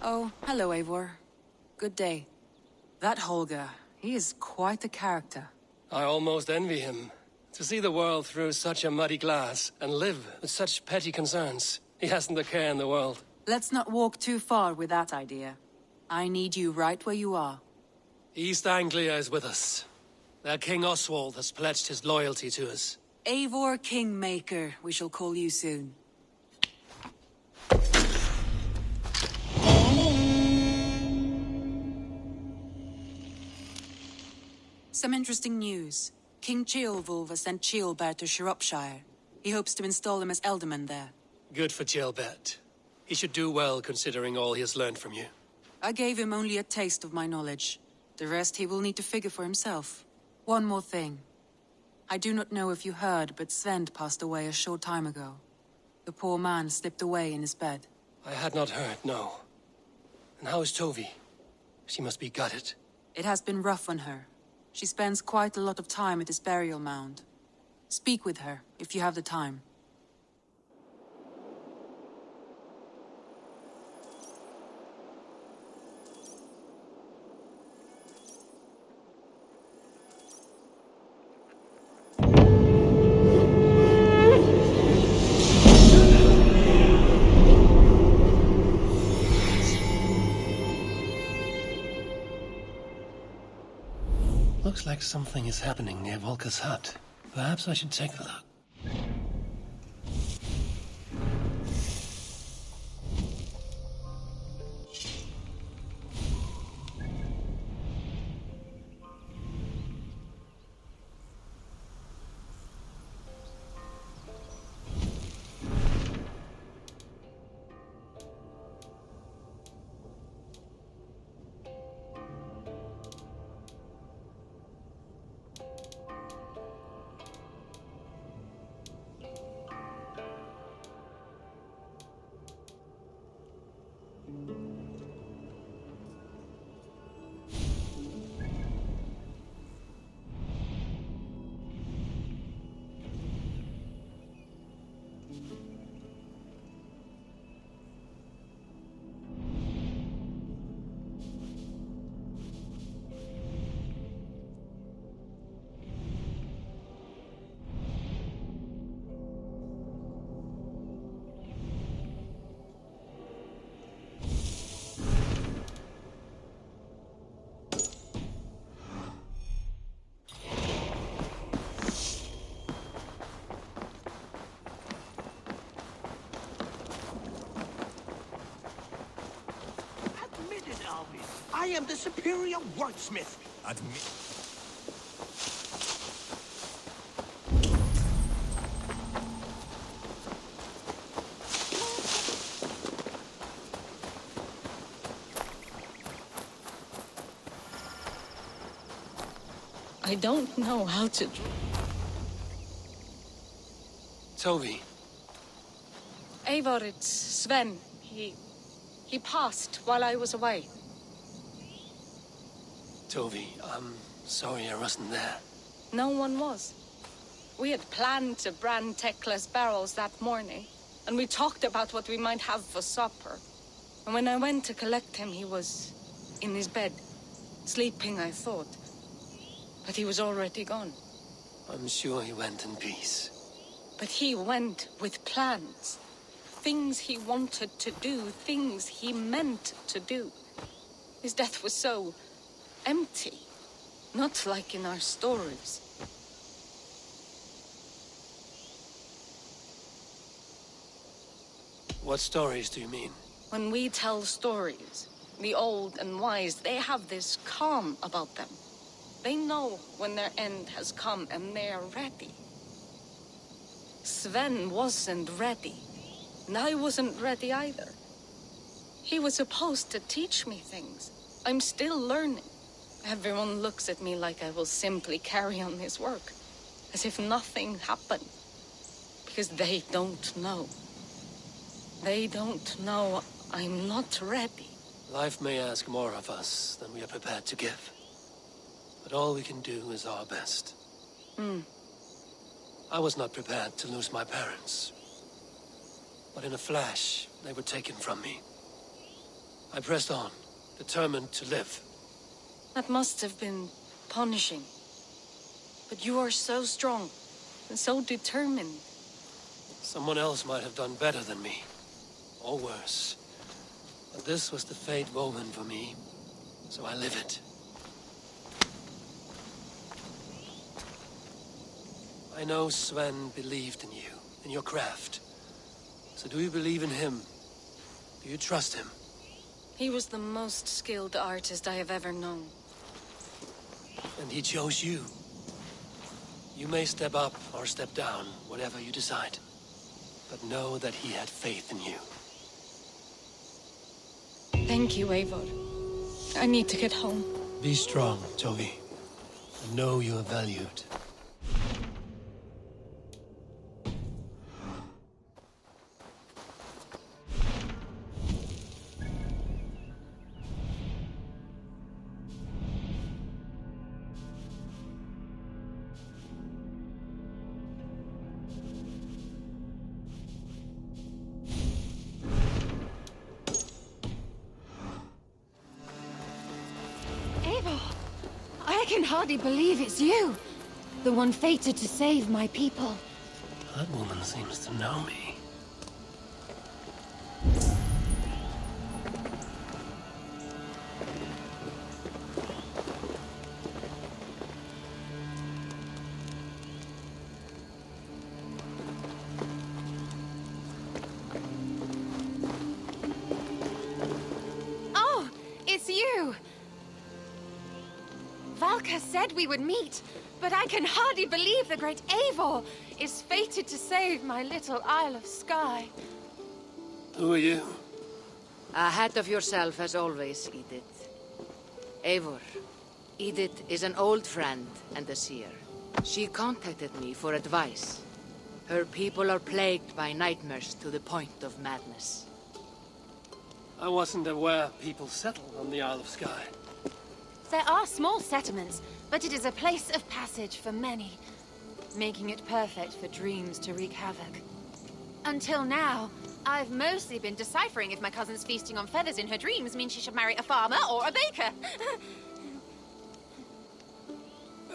Oh, hello, Eivor. Good day. That Holger, he is quite a character. I almost envy him. To see the world through such a muddy glass, and live with such petty concerns. He hasn't a care in the world. Let's not walk too far with that idea. I need you right where you are. East Anglia is with us. Their King Oswald has pledged his loyalty to us. Eivor Kingmaker, we shall call you soon. Some interesting news. King Ceolwulf has sent Ceolbert to Shropshire. He hopes to install him as Elderman there. Good for Ceolbert. He should do well considering all he has learned from you. I gave him only a taste of my knowledge. The rest he will need to figure for himself. One more thing. I do not know if you heard, but Sven passed away a short time ago. The poor man slipped away in his bed. I had not heard, no. And how is Tovi? She must be gutted. It has been rough on her. She spends quite a lot of time at his burial mound. Speak with her, if you have the time. Looks like something is happening near Volker's hut. Perhaps I should take a look. I am the superior wordsmith. I don't know how to... Tovi. Eivor, it's Sven. He passed while I was away. Tovi, I'm sorry I wasn't there. No one was. We had planned to brand Tekla's barrels that morning, and we talked about what we might have for supper. And when I went to collect him, he was in his bed, sleeping, I thought. But he was already gone. I'm sure he went in peace. But he went with plans. Things he wanted to do, things he meant to do. His death was so empty, not like in our stories. What stories do you mean? When we tell stories, the old and wise, they have this calm about them. They know when their end has come and they are ready. Sven wasn't ready, and I wasn't ready either. He was supposed to teach me things. I'm still learning. Everyone looks at me like I will simply carry on his work, as if nothing happened. Because they don't know. They don't know I'm not ready. Life may ask more of us than we are prepared to give. But all we can do is our best. I was not prepared to lose my parents. But in a flash, they were taken from me. I pressed on, determined to live. That must have been punishing. But you are so strong and so determined. Someone else might have done better than me, or worse. But this was the fate woven for me, so I live it. I know Sven believed in you, in your craft. So do you believe in him? Do you trust him? He was the most skilled artist I have ever known. And he chose you. You may step up or step down, whatever you decide. But know that he had faith in you. Thank you, Eivor. I need to get home. Be strong, Tovi. And know you are valued. I can hardly believe it's you. The one fated to save my people. That woman seems to know me. Oh, it's you! Valka said we would meet, but I can hardly believe the great Eivor is fated to save my little Isle of Skye. Who are you? Ahead of yourself as always, Edith. Eivor. Edith is an old friend and a seer. She contacted me for advice. Her people are plagued by nightmares to the point of madness. I wasn't aware people settled on the Isle of Skye. There are small settlements, but it is a place of passage for many, making it perfect for dreams to wreak havoc. Until now, I've mostly been deciphering if my cousin's feasting on feathers in her dreams means she should marry a farmer or a baker.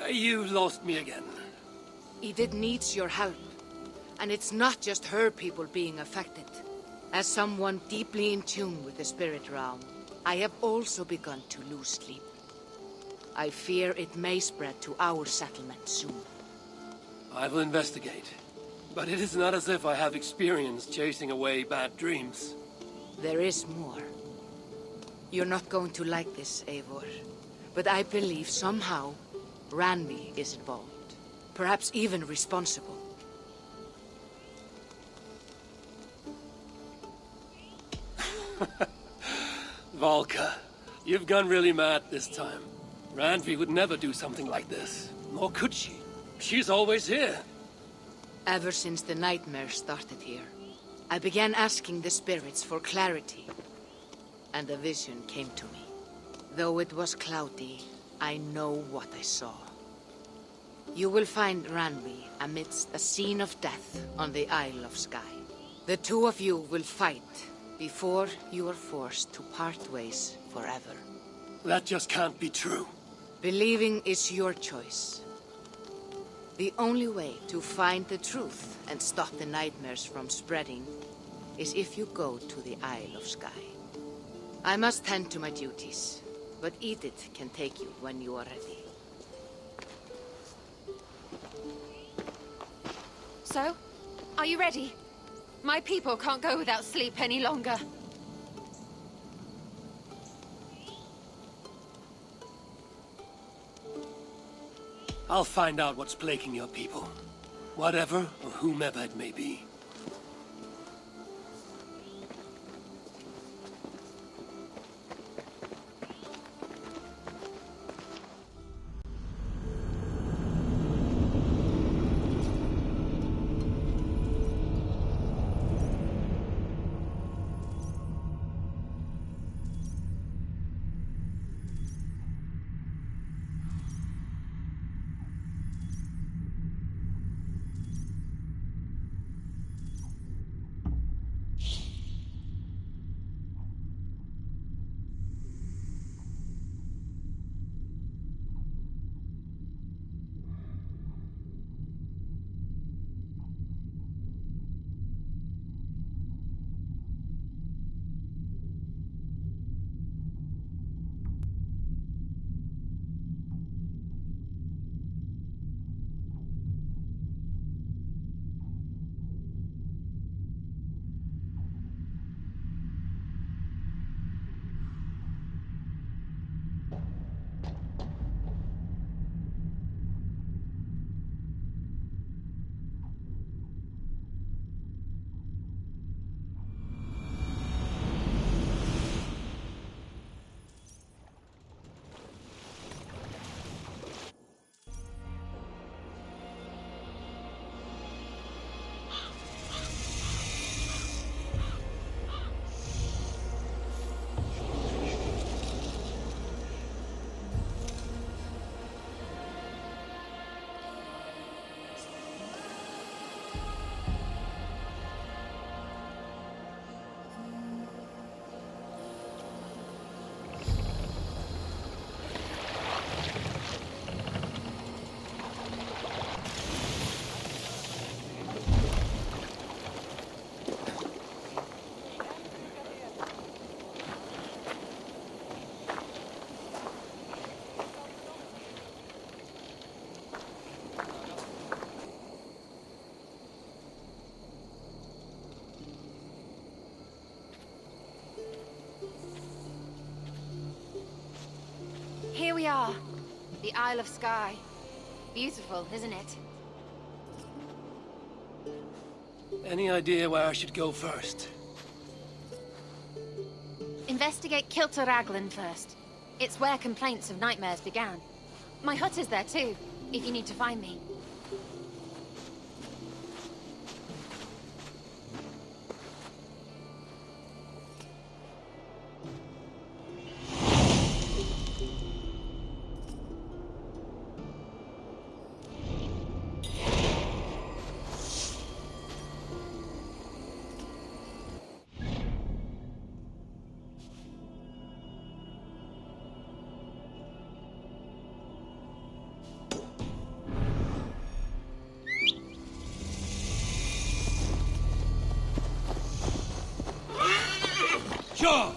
You lost me again. Edith needs your help. And it's not just her people being affected. As someone deeply in tune with the spirit realm, I have also begun to lose sleep. I fear it may spread to our settlement soon. I will investigate. But it is not as if I have experience chasing away bad dreams. There is more. You're not going to like this, Eivor. But I believe somehow Randvi is involved. Perhaps even responsible. Valka, you've gone really mad this time. Randvi would never do something like this. Nor could she. She's always here. Ever since the nightmare started here, I began asking the spirits for clarity. And a vision came to me. Though it was cloudy, I know what I saw. You will find Randvi amidst a scene of death on the Isle of Skye. The two of you will fight before you are forced to part ways forever. That just can't be true. Believing is your choice. The only way to find the truth and stop the nightmares from spreading is if you go to the Isle of Skye. I must tend to my duties, but Edith can take you when you are ready. So, are you ready? My people can't go without sleep any longer. I'll find out what's plaguing your people. Whatever or whomever it may be. are. The Isle of Skye. Beautiful, isn't it? Any idea where I should go first? Investigate Kilter Raglan first. It's where complaints of nightmares began. My hut is there too, if you need to find me. Sure!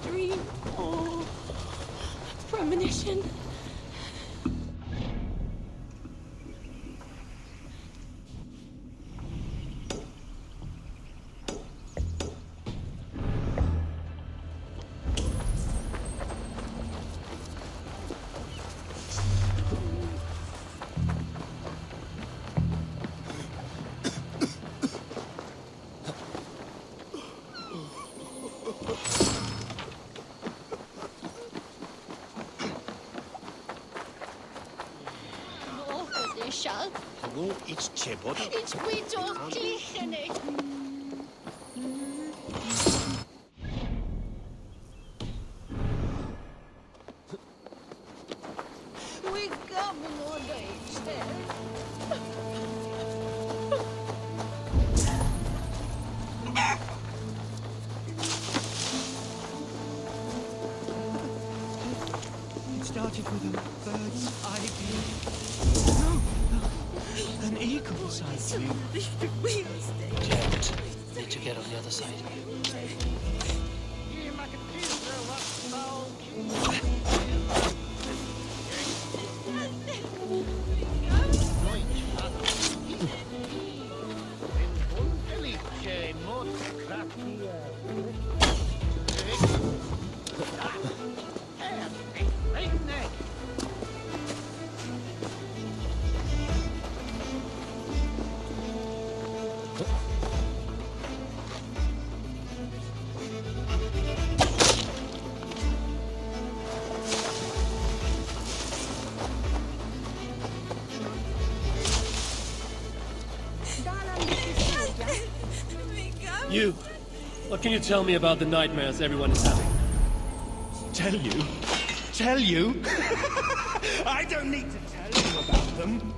Dream or premonition? Wo ist Chebot? It's with your cliché. We got more days there. It started with a bird's eye view. No, an eagle's eye view. Jammed. Need to get on the other side. You! What can you tell me about the nightmares everyone is having? Tell you? Tell you? I don't need to tell you about them.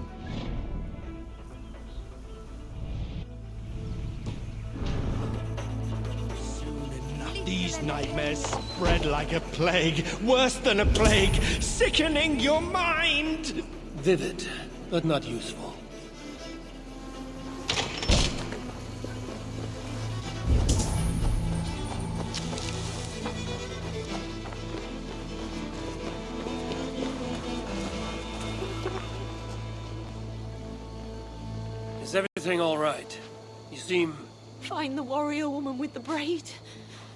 Soon enough, these nightmares spread like a plague. Worse than a plague. Sickening your mind! Vivid, but not useful. Is everything all right? You seem... Find the warrior woman with the braid.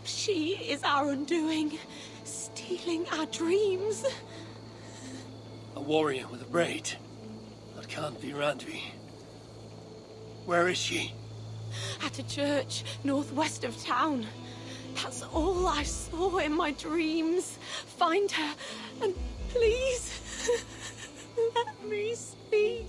She is our undoing. stealing our dreams. A warrior with a braid. That can't be Randvi. Where is she? At a church northwest of town. That's all I saw in my dreams. Find her, and please, let me speak.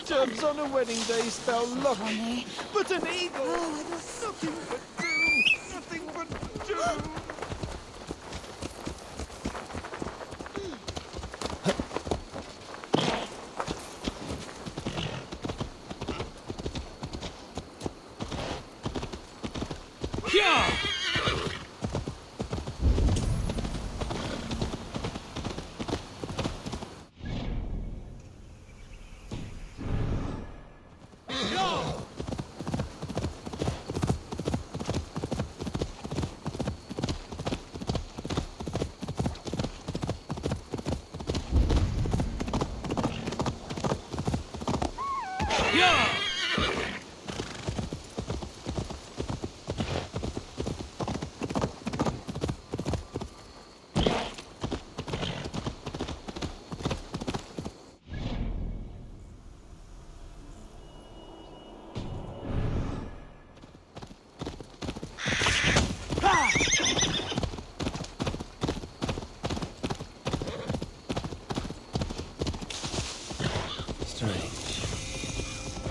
Doves on a wedding day spell luck, but an eagle, nothing but doom, nothing but doom.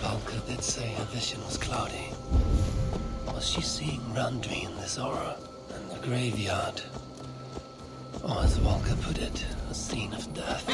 Valka did say her vision was cloudy. Was she seeing Randvi in this aura? And the graveyard? Or as Valka put it, a scene of death?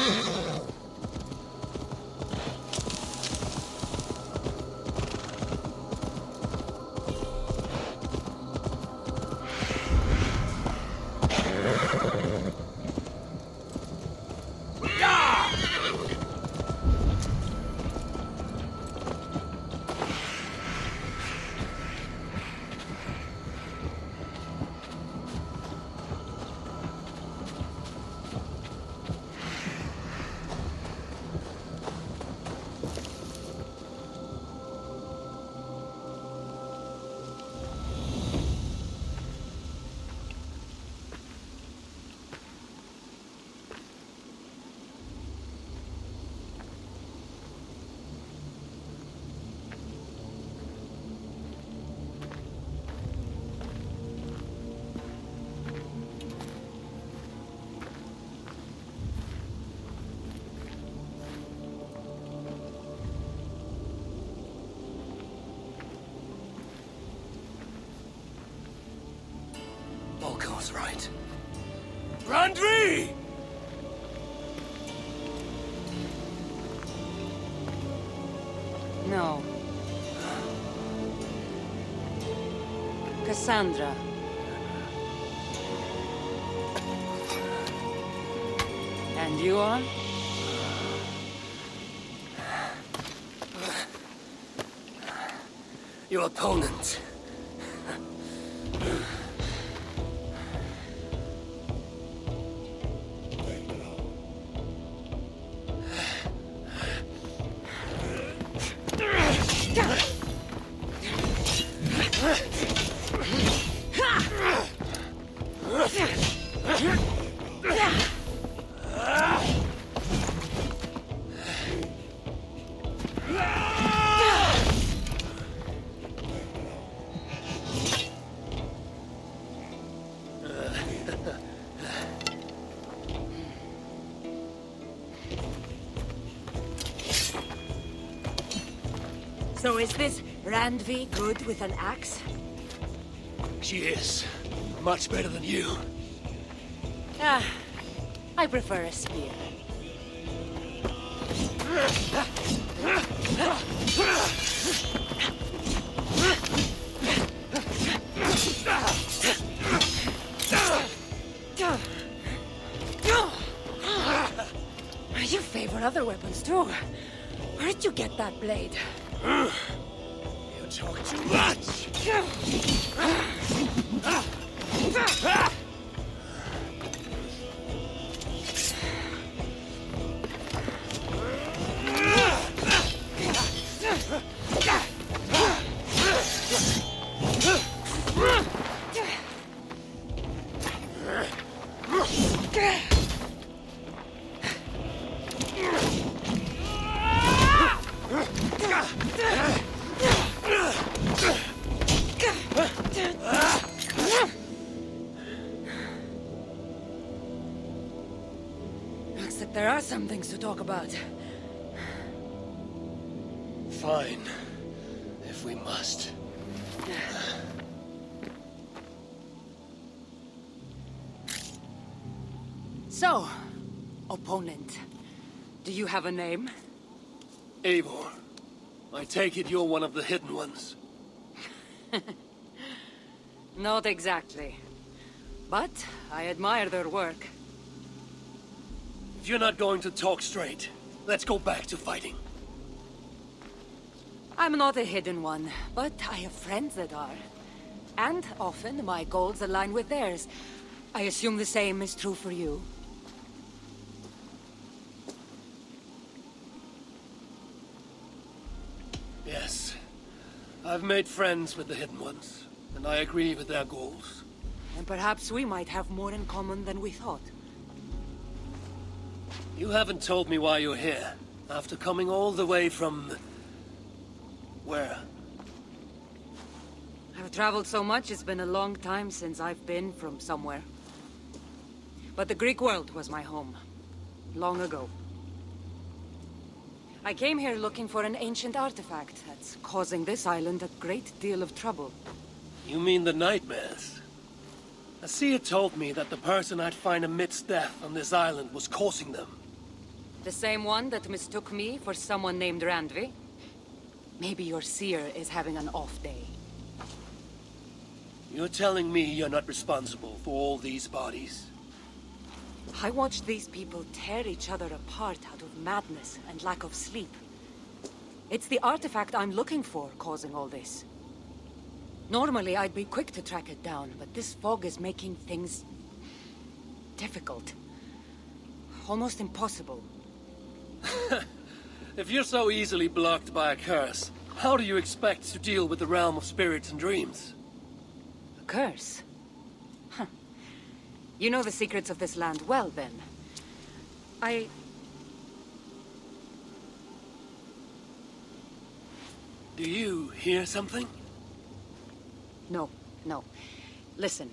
Volko was right. Randvi! No. Cassandra. And you are? Your opponent. is this Randvi good with an axe? She is. Much better than you. Ah, I prefer a spear. You favor other weapons too. Where did you get that blade? You talk too much! Looks like there are some things to talk about. Fine. If we must. So, opponent, do you have a name? Eivor, I take it you're one of the hidden ones. Not exactly. But I admire their work. If you're not going to talk straight, let's go back to fighting. I'm not a hidden one, but I have friends that are. And often my goals align with theirs. I assume the same is true for you. Yes. I've made friends with the hidden ones, and I agree with their goals. And perhaps we might have more in common than we thought. You haven't told me why you're here, after coming all the way from... where? I've traveled so much, it's been a long time since I've been from somewhere. But the Greek world was my home. Long ago. I came here looking for an ancient artifact that's causing this island a great deal of trouble. You mean the nightmares? A seer told me that the person I'd find amidst death on this island was causing them. The same one that mistook me for someone named Randvi? Maybe your seer is having an off day. You're telling me you're not responsible for all these bodies? I watched these people tear each other apart out of madness and lack of sleep. It's the artifact I'm looking for causing all this. Normally, I'd be quick to track it down, but this fog is making things... difficult. Almost impossible. If you're so easily blocked by a curse, how do you expect to deal with the realm of spirits and dreams? A curse? Huh. You know the secrets of this land well, then. Do you hear something? No. Listen.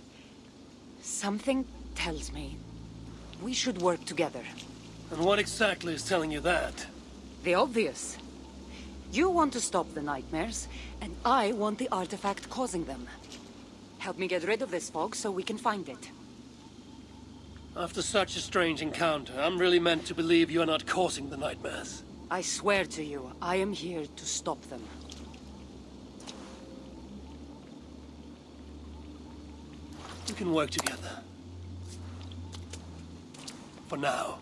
Something tells me we should work together. And what exactly is telling you that? The obvious. You want to stop the nightmares, and I want the artifact causing them. Help me get rid of this fog so we can find it. After such a strange encounter, I'm really meant to believe you're not causing the nightmares. I swear to you, I am here to stop them. We can work together. For now.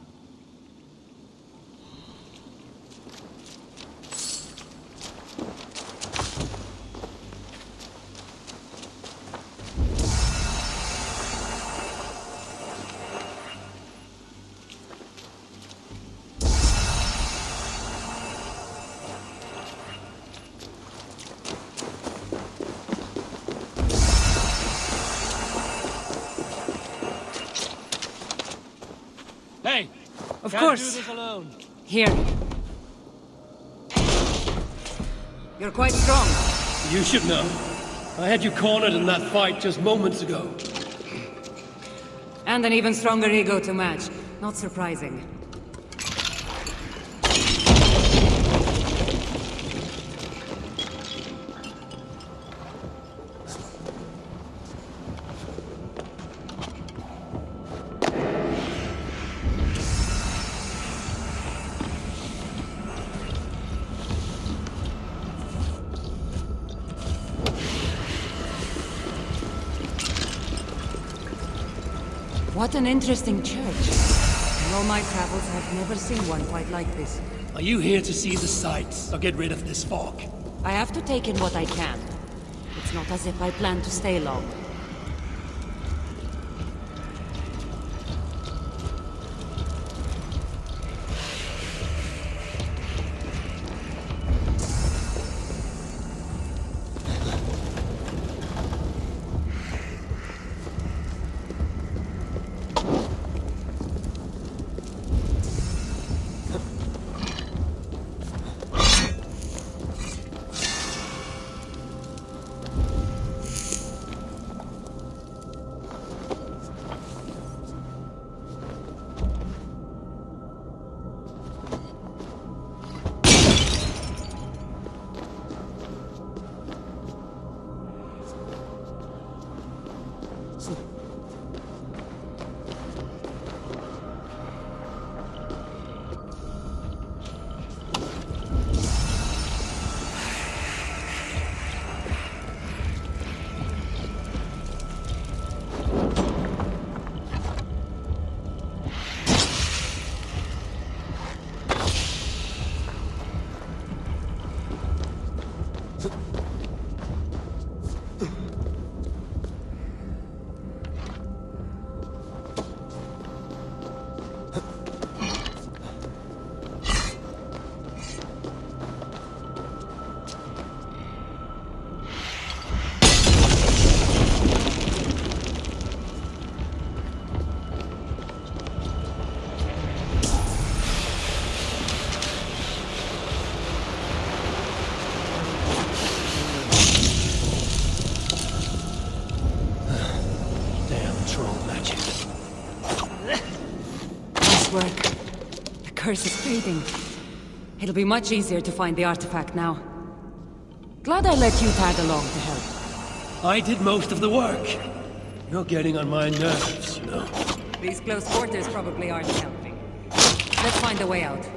Hey! Of Can't course. do this alone. Here. You're quite strong. You should know. I had you cornered in that fight just moments ago. And an even stronger ego to match. Not surprising. What an interesting church. In all my travels, I've never seen one quite like this. Are you here to see the sights, or get rid of this fog? I have to take in what I can. It's not as if I plan to stay long. Work. The curse is fading. It'll be much easier to find the artifact now. Glad I let you tag along to help. I did most of the work. You're getting on my nerves, you know. These close quarters probably aren't helping. Let's find a way out.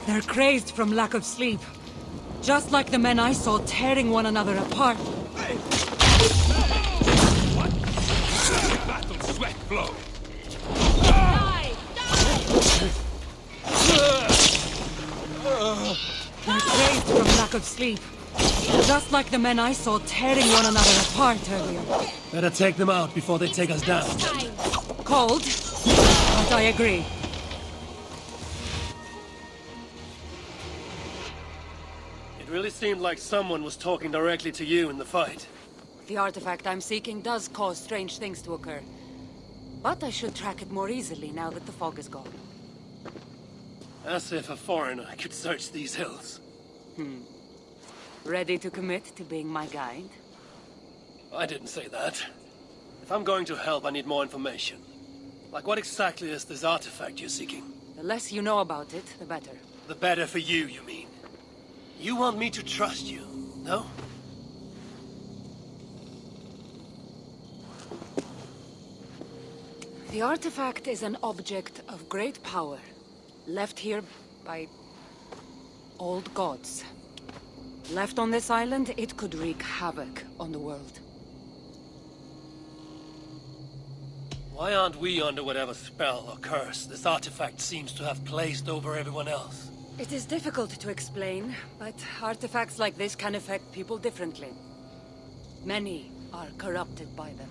They're crazed from lack of sleep. Just like the men I saw tearing one another apart. What? Battle sweat flow. They're crazed from lack of sleep. Just like the men I saw tearing one another apart earlier. Better take them out before they take us down. Cold, but I agree. It really seemed like someone was talking directly to you in the fight. The artifact I'm seeking does cause strange things to occur. But I should track it more easily now that the fog is gone. As if a foreigner could search these hills. Ready to commit to being my guide? I didn't say that. If I'm going to help, I need more information. Like what exactly is this artifact you're seeking? The less you know about it, the better. The better for you, you mean? You want me to trust you, no? The artifact is an object of great power, left here by old gods. Left on this island, it could wreak havoc on the world. Why aren't we under whatever spell or curse this artifact seems to have placed over everyone else? It is difficult to explain, but artifacts like this can affect people differently. Many are corrupted by them.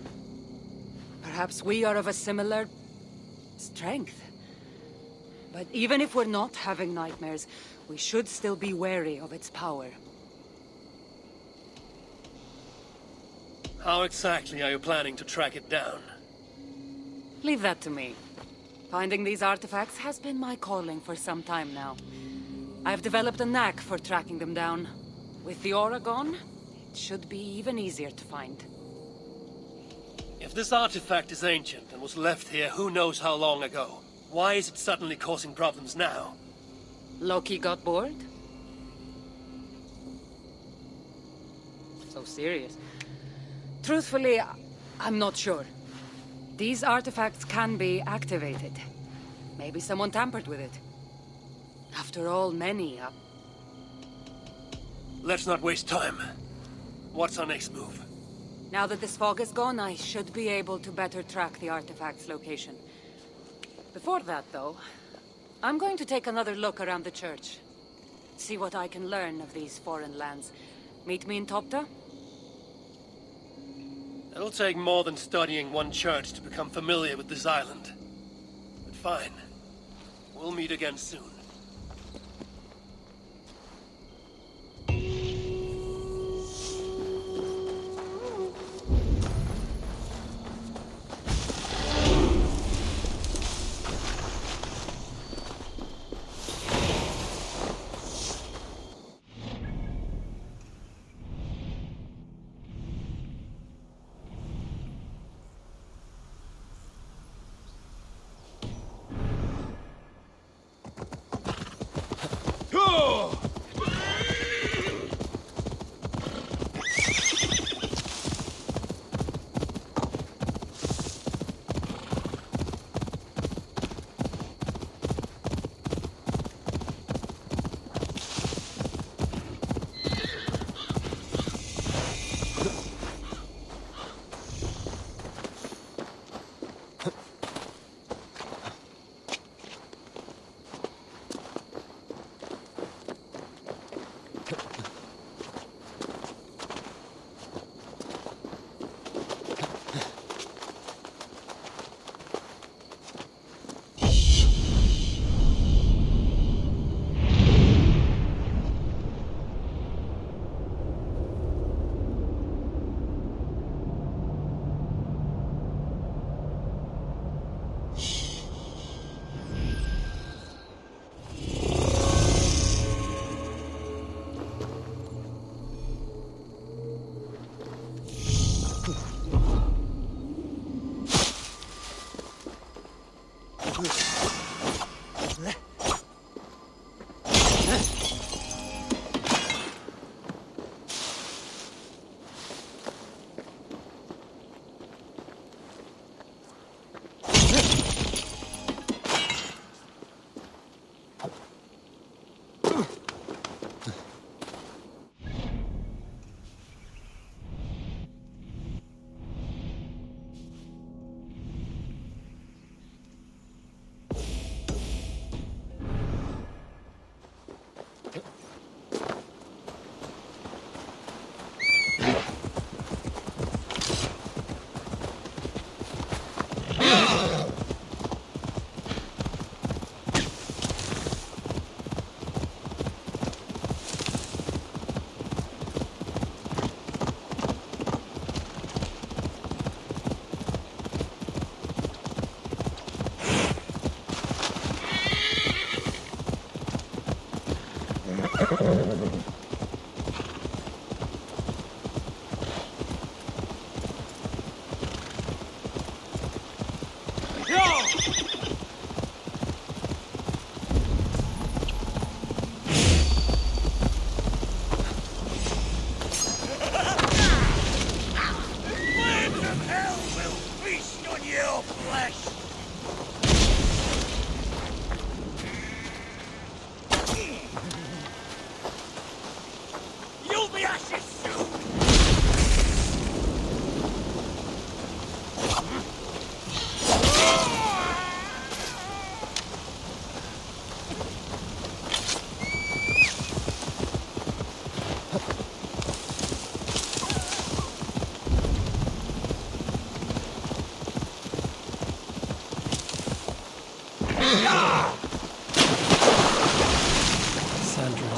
Perhaps we are of a similar strength. But even if we're not having nightmares, we should still be wary of its power. How exactly are you planning to track it down? Leave that to me. Finding these artifacts has been my calling for some time now. I've developed a knack for tracking them down. With the aura gone, it should be even easier to find. If this artifact is ancient and was left here who knows how long ago, why is it suddenly causing problems now? Loki got bored? So serious. Truthfully, I'm not sure. These artifacts can be activated. Maybe someone tampered with it. After all, many. Let's not waste time. What's our next move? Now that this fog is gone, I should be able to better track the artifact's location. Before that, though, I'm going to take another look around the church. See what I can learn of these foreign lands. Meet me in Topta? It'll take more than studying one church to become familiar with this island. But fine. We'll meet again soon.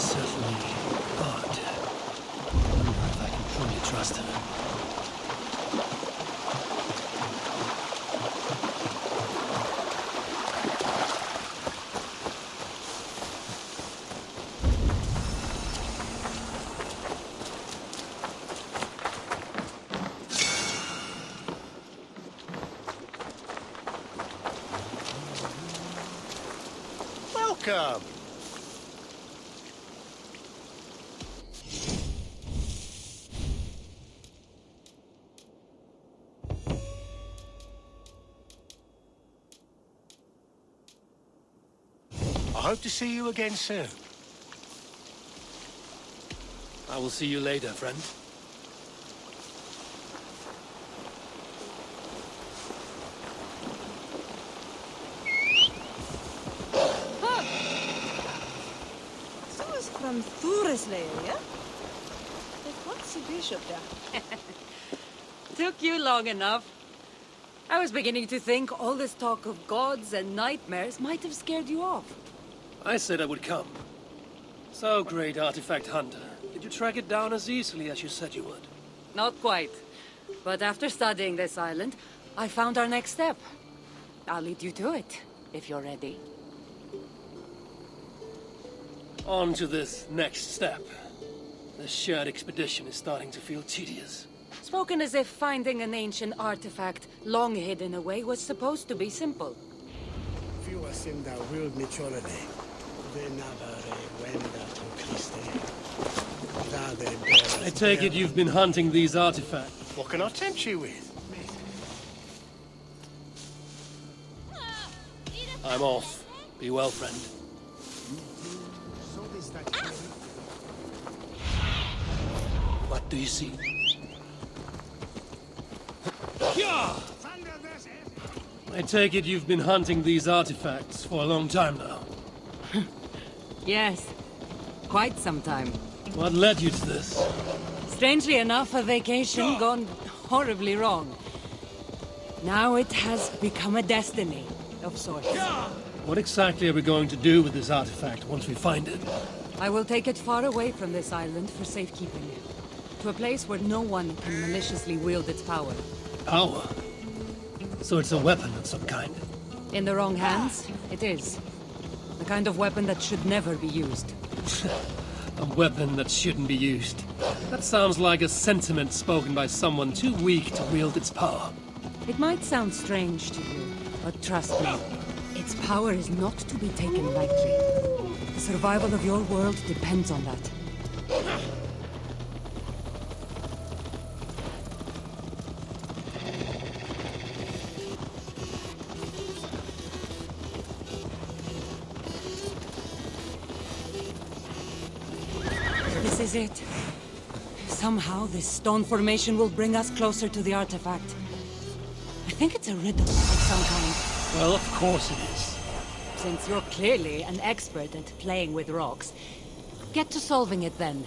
certainly odd. I don't know if I can truly trust him. Welcome. I hope to see you again soon. I will see you later, friend. So is from Thurisleia, yeah? What's the bishop there? Took you long enough. I was beginning to think all this talk of gods and nightmares might have scared you off. I said I would come. So, great artifact hunter, did you track it down as easily as you said you would? Not quite. But after studying this island, I found our next step. I'll lead you to it, if you're ready. On to this next step. The shared expedition is starting to feel tedious. Spoken as if finding an ancient artifact long hidden away was supposed to be simple. I take it you've been hunting these artifacts. What can I tempt you with? I'm off. Be well, friend. What do you see? I take it you've been hunting these artifacts for a long time now. Yes, quite some time. What led you to this? Strangely enough, a vacation gone horribly wrong. Now it has become a destiny of sorts. What exactly are we going to do with this artifact once we find it? I will take it far away from this island for safekeeping. To a place where no one can maliciously wield its power. Power? So it's a weapon of some kind. In the wrong hands, it is. The kind of weapon that should never be used. A weapon that shouldn't be used. That sounds like a sentiment spoken by someone too weak to wield its power. It might sound strange to you, but trust me, its power is not to be taken lightly. The survival of your world depends on that. This is it. Somehow, this stone formation will bring us closer to the artifact. I think it's a riddle of some kind. Well, of course it is. Since you're clearly an expert at playing with rocks, get to solving it then.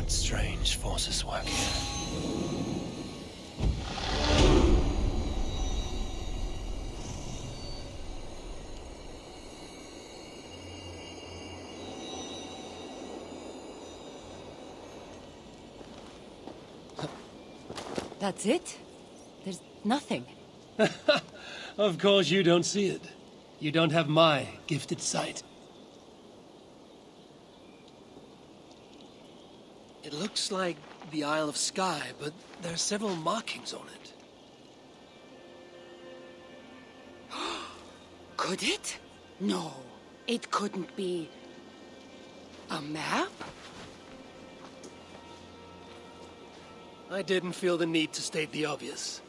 What strange forces work here? That's it? There's nothing. Of course you don't see it. You don't have my gifted sight. It looks like the Isle of Skye, but there are several markings on it. Could it? No, it couldn't be. A map? I didn't feel the need to state the obvious.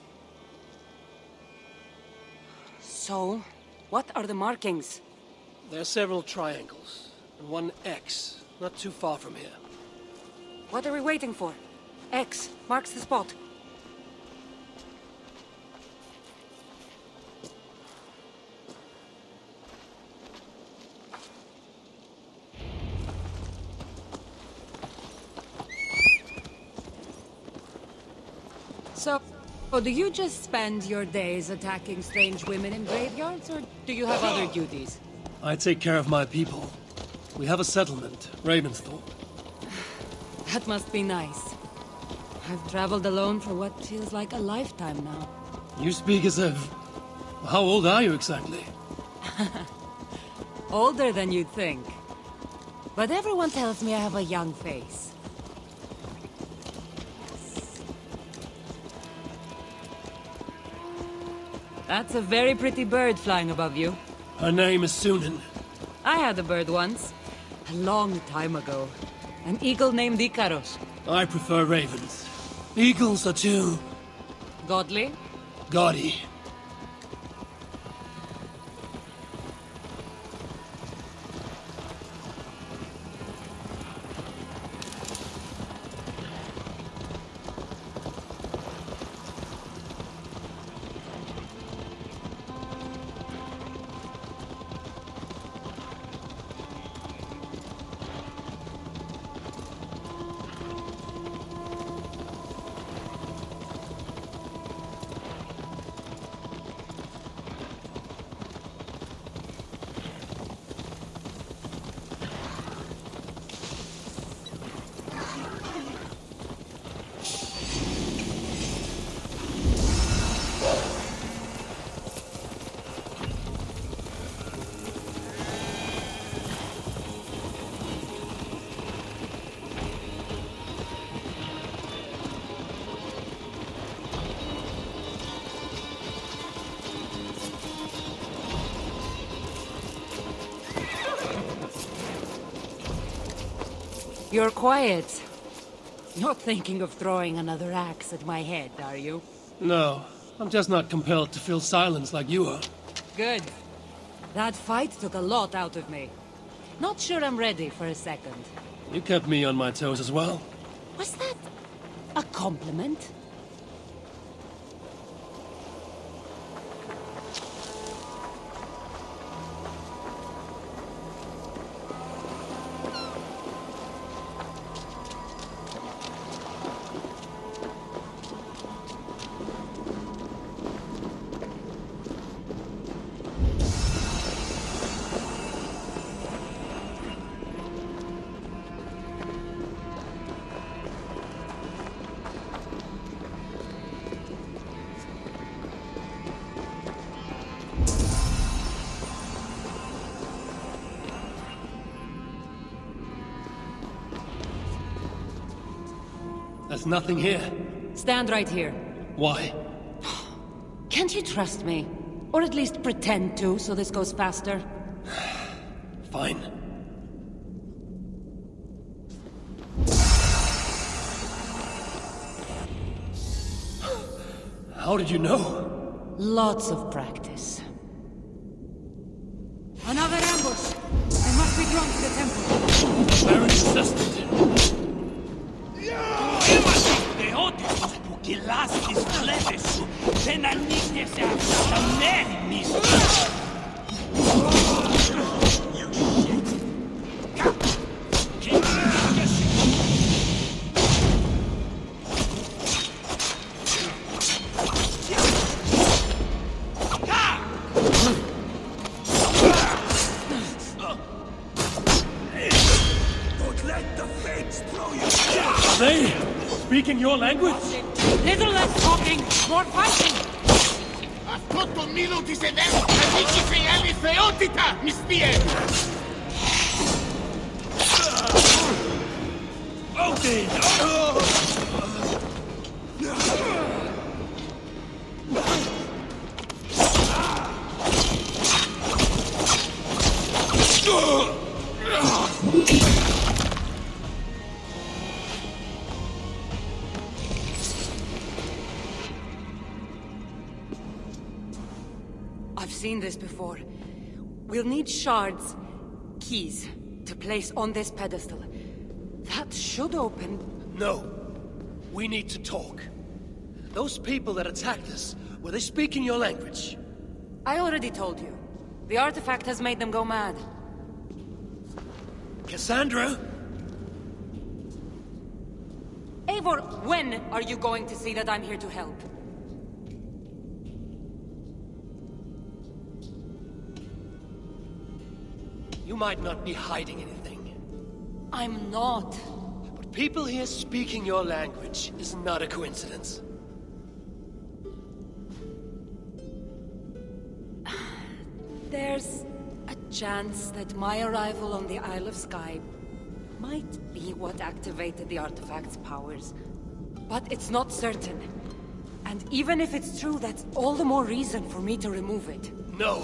So, what are the markings? There are several triangles, and one X, not too far from here. What are we waiting for? X marks the spot. So, do you just spend your days attacking strange women in graveyards, or do you have other duties? I take care of my people. We have a settlement, Ravensthorpe. That must be nice. I've traveled alone for what feels like a lifetime now. You speak as if... How old are you exactly? Older than you'd think. But everyone tells me I have a young face. That's a very pretty bird flying above you. Her name is Sunan. I had a bird once. A long time ago. An eagle named Ikaros. I prefer ravens. Eagles are too... Godly? gaudy. You're quiet. Not thinking of throwing another axe at my head, are you? No, I'm just not compelled to fill silence like you are. Good. That fight took a lot out of me. Not sure I'm ready for a second. You kept me on my toes as well. Was that a compliment? There's nothing here. Stand right here. Why? Can't you trust me? Or at least pretend to, so this goes faster? Fine. How did you know? Lots of practice. Another ambush! I must be drawn to the temple. Very insistent. speaking your language? Little less talking, more fighting! Αυτό μήλο της εδέμ, αδίκησε η άλλη θεότητα, μυστιέ! I've seen this before. We'll need shards, keys, to place on this pedestal. That should open... No. We need to talk. Those people that attacked us, were they speaking your language? I already told you. The artifact has made them go mad. Cassandra? Eivor, when are you going to see that I'm here to help? You might not be hiding anything. I'm not. But people here speaking your language is not a coincidence. There's a chance that my arrival on the Isle of Skye might be what activated the artifact's powers. But it's not certain. And even if it's true, that's all the more reason for me to remove it. No.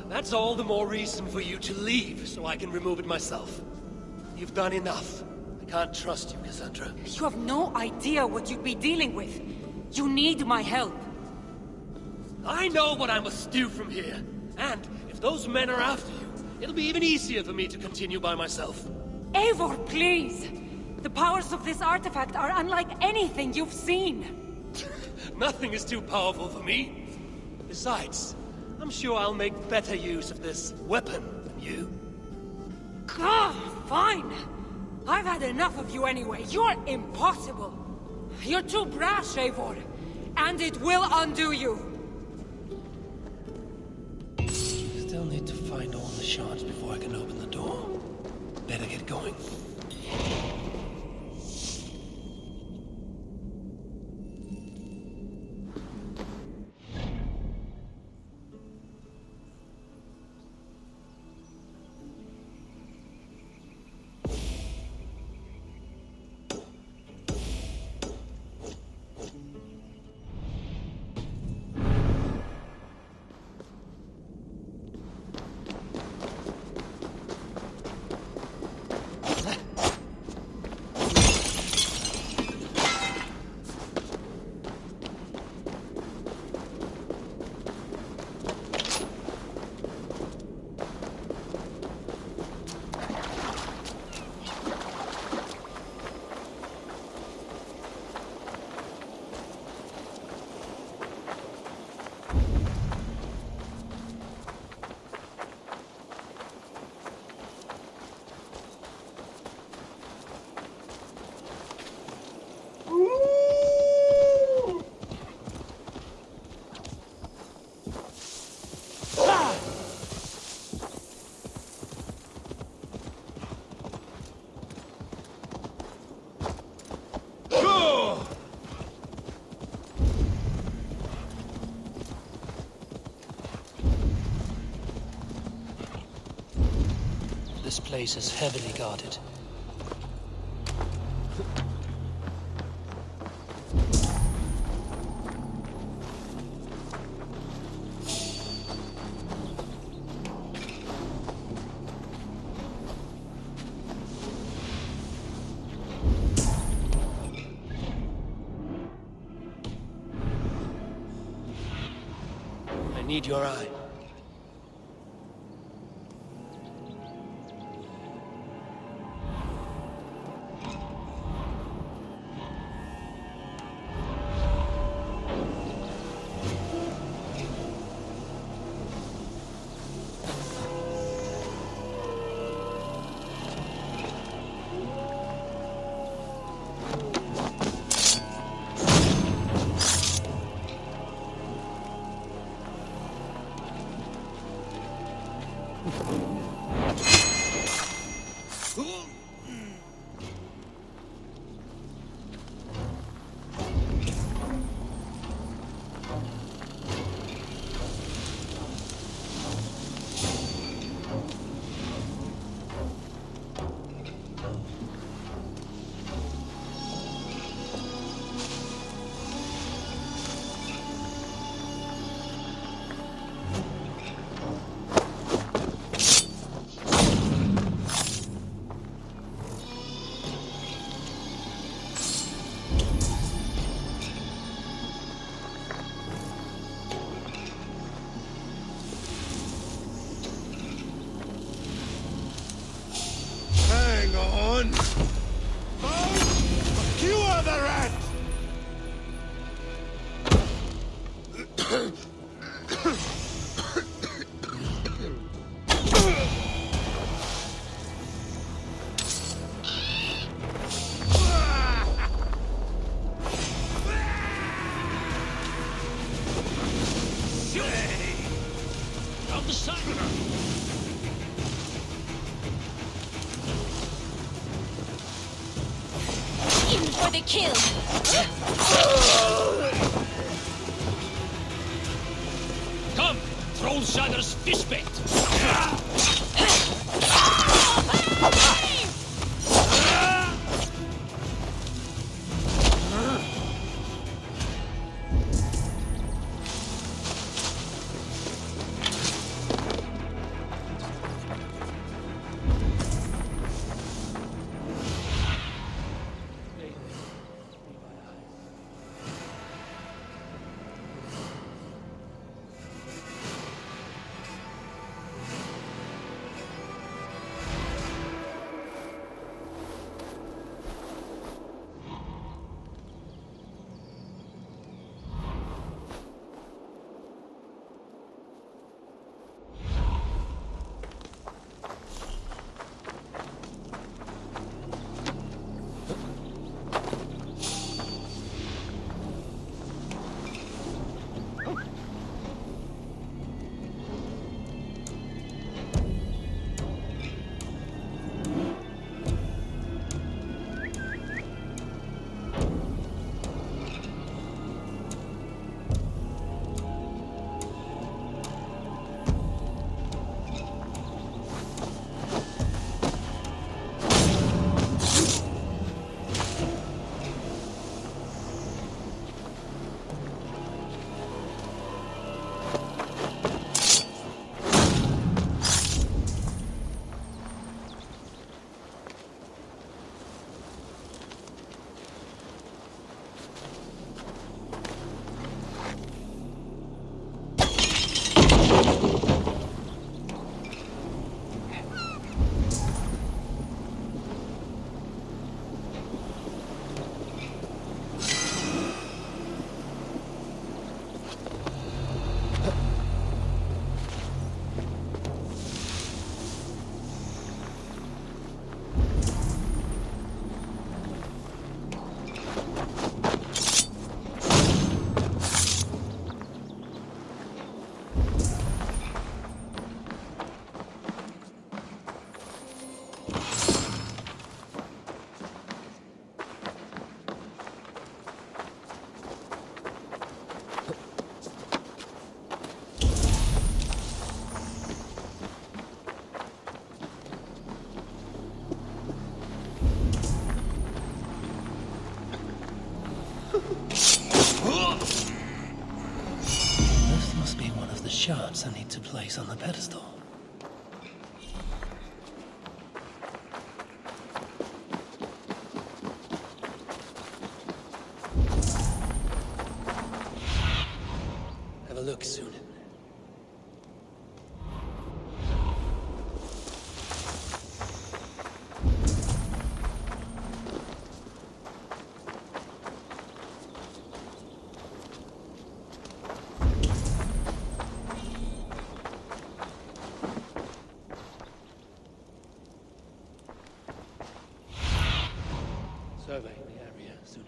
That's all the more reason for you to leave, so I can remove it myself. You've done enough. I can't trust you, Cassandra. You have no idea what you'd be dealing with. You need my help. I know what I must do from here. And if those men are after you, it'll be even easier for me to continue by myself. Eivor, please! The powers of this artifact are unlike anything you've seen. Nothing is too powerful for me. Besides, I'm sure I'll make better use of this weapon than you. Fine! I've had enough of you anyway. You're impossible. You're too brash, Eivor. And it will undo you. Still need to find all the shards before I can open the door. Better get going. This place is heavily guarded. I need your eye. kill! Come, Trollshadder's fishbait! Shards I need to place on the pedestal. Have a look soon. Surveying the area soon.